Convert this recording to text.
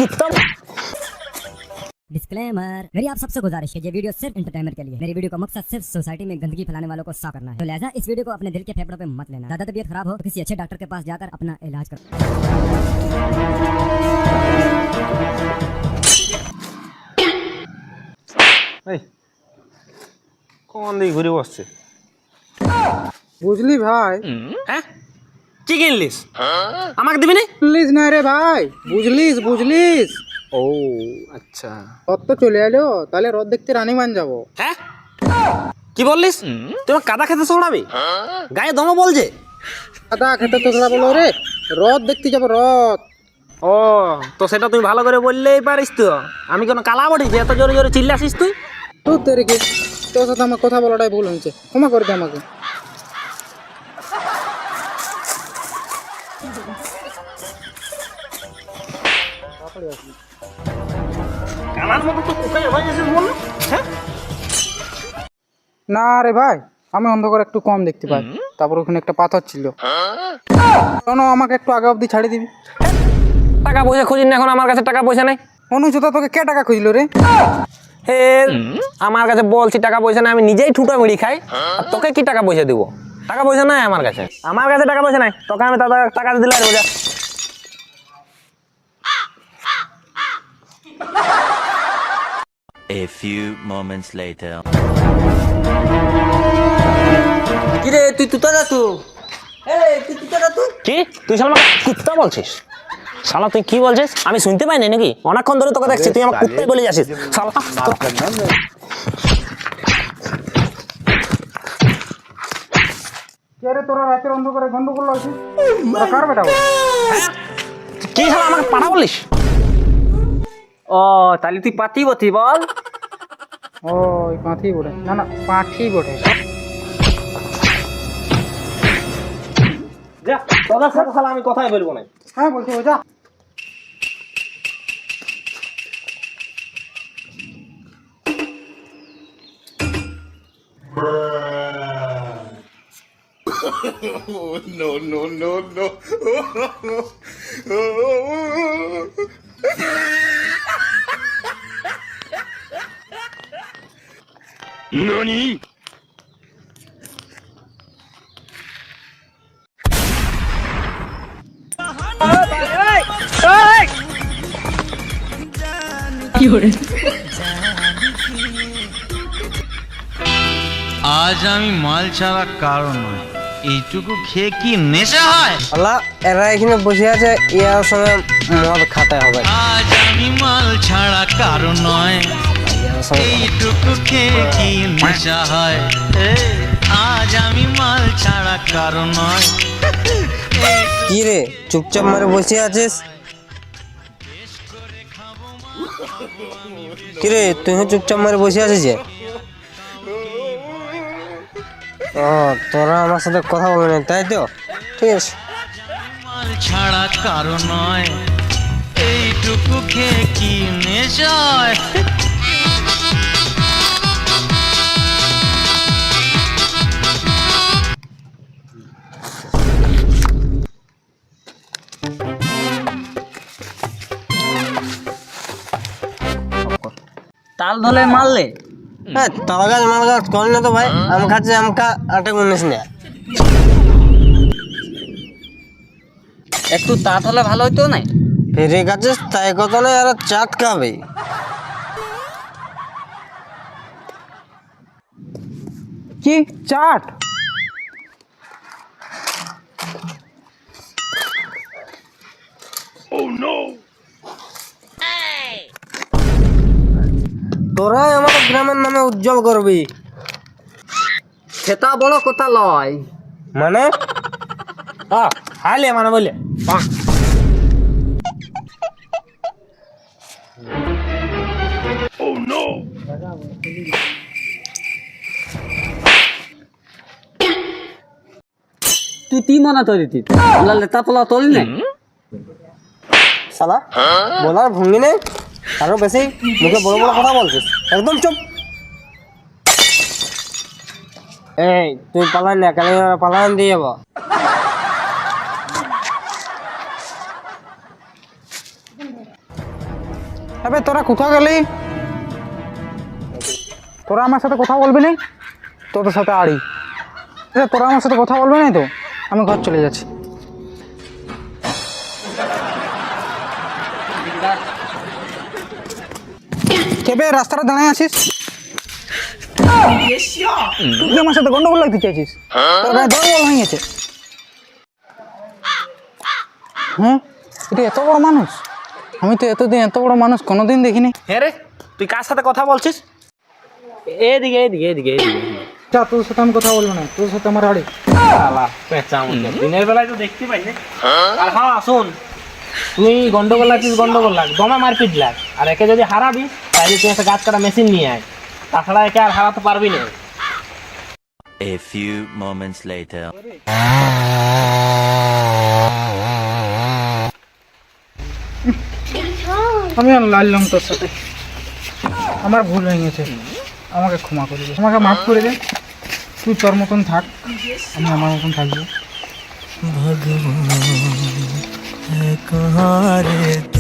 कुत्ता। डिस्क्लेमर, मेरी आप सबसे गुजारिश है, ये वीडियो सिर्फ एंटरटेनमेंट के लिए। मेरी वीडियो का मकसद सिर्फ सोसाइटी में गंदगी फैलाने वालों को साफ करना है, तो लिहाजा इस वीडियो को अपने दिल के फेफड़ों पे मत लेना। ज्यादा तबीयत खराब हो तो किसी अच्छे डॉक्टर के पास जाकर अपना इलाज करो। কোন দিকে ঘুরে বসছে? বুঝলি ভাই? হ্যাঁ, কি কিনলিস? আমাকে দিবি না? বুঝলিস না রে ভাই, বুঝলিস। ও আচ্ছা। রথ তো চলে এলো, তাহলে রথ দেখতে রানীমান যাবো। হ্যাঁ, কি বললিস? তুমি কাদা খেতে ছড়াবি? গায়ে দম বলছে। কাদা খেতে তো তোরা বলো রে, রথ দেখতে যাবো রথ। ও, তো সেটা তুই ভালো করে বললেই পারিস তো। আমি কোনো কালা বটি যে এত জোরে জোরে চিল্লাছিস তুই? তোর তেরিকে তোর সাথে আমার কথা বলাটাই ভুল হয়েছে, ক্ষমা করে দে আমাকে। কালার মতো তো কোথায় হয়ে গেছিস বল? হ্যাঁ, না রে ভাই, আমি অন্ধকার একটু কম দেখতে পাই। তারপর ওখানে একটা পাথর ছিল, শোনো আমাকে একটু আগে অব্দি ছাড়ি দিবি। টাকা পয়সা খুঁজিস না এখন, আমার কাছে টাকা পয়সা নাই। অনুচতা তোকে কে টাকা খুঁজলো রে? হে, আমার কাছে বলছি টাকা পয়সা নাই, আমি নিজেই ঠুটা মুড়ি খাই, আর তোকে কি টাকা পয়সা দিব? টাকা পয়সা নাই আমার কাছে, টাকা পয়সা নাই। তোকে আমি টাকা দিলে আর বোঝা। A few moments later. কি রে, তুই তুতা যা তুই। কি তুই শালা আমাকে কুত্তা বলছিস? শালা তুই কি বলছিস? আমি শুনতে পাইনি নাকি? অনেকক্ষণ ধরে তোকে দেখছি, তুই আমার কুত্তাই বলে যাচ্ছিস। শালা কে রে তোরা রাতের অন্ধকারে গন্ডগোল আছিস? তোরা কার বেটা বল? কি শালা আমাকে পাড়া বলিস? ও তাহলে তুই পাতি বতি বল। ও ওই পাঁঠি বটে, না পাঁঠি বটে। যা, তোদের সাথে শালা আমি কথাই বলবো না। হ্যাঁ বলছি, ও যা। আজ আমি মাল ছাড়া কারণ নয়, এইটুকু খেয়ে কি নেশা হয়? আল্লাহ, এরা এখানে বসে আছে, ইয়ার সঙ্গে মদ খাতে হবে। আজ আমি মাল ছাড়া কারণ নয়, এইটুকু খেয়ে কি নেশা হয়? আজ আমি মাল ছাড়া কারণ নয়। কি রে চুপচাপ মারে বসে আছিস? কি রে তুই চুপচাপ মারে বসে আছিস যে? ও, তোরা আমার সাথে কথা বলবি না তাই তো? ঠিক আছে। মাল ছাড়া কারণ নয়, এইটুকু খেয়ে কি নেশা হয়? তাল ধরে মারলে? হ্যাঁ, তাল গাছ মাল গাছ কর না তো ভাই। আম খাচ্ছে আমকা আটে উনিস না। একটু তাঁত হলে ভালো হইতো না? ফিরে গাছিস তাই কথা নয়, আর চাট খাবে। কি চাট? তোরাই আমাদের গ্রামের নামে উজ্জ্বল করবি। সেটা বড় কথা লয়। মানে হাইলে মানে বললে তুই কি মনে তৈরি লেতা পোলা তোলি না শালা, বলার ভঙ্গি নেই, আরো বেশি মুখে বড় বড় কথা বলছিস। একদম চুপ। এই তুই পালান না, কালে পালান দিয়ে যাবো। এবে তোরা কোথাও গেলি? তোরা আমার সাথে কথা বলবি না? তোদের সাথে আড়ি। তোরা আমার সাথে কথা বলবি না তো আমি ঘর চলে যাচ্ছি। কেবে রাস্তাটা দাঁড়ায় আছিস? তুই আমার সাথে গন্ডগোল লাগতে চাইছিস? তোর গায়ে দর বল ভেঙেছে। হ্যাঁ, এটা এত বড় মানুষ? আমি তো এতদিন এত বড় মানুষ কোনোদিন দেখিনি। হ্যাঁ রে, তুই কার সাথে কথা বলছিস? এদিকে এদিকে এদিকে এদিকে যা, তোর সাথে আমি কথা বলবো না, তোর সাথে আমার আড়ি। দিনের বেলায় তো দেখতে পাই না। আর হ্যাঁ শোন, তুই গন্ডগোল লাগছিস, গন্ডগোল লাগ, দমে মারপিট লাগ, আর একে যদি হারাবি তাহলে তুই একটা গাছ কাটা মেশিন নিয়ে আয়, তাছাড়া একে আর হারাতে পারবি না। A few moments later. আমি আর লাইলাম তোর সাথে, আমার ভুল হয়ে গেছে, আমাকে ক্ষমা করে দে, আমাকে মাফ করে দে। তুই তোর মতন থাক, আমি আমার মতন থাকবো। भगवान है कहाँ रे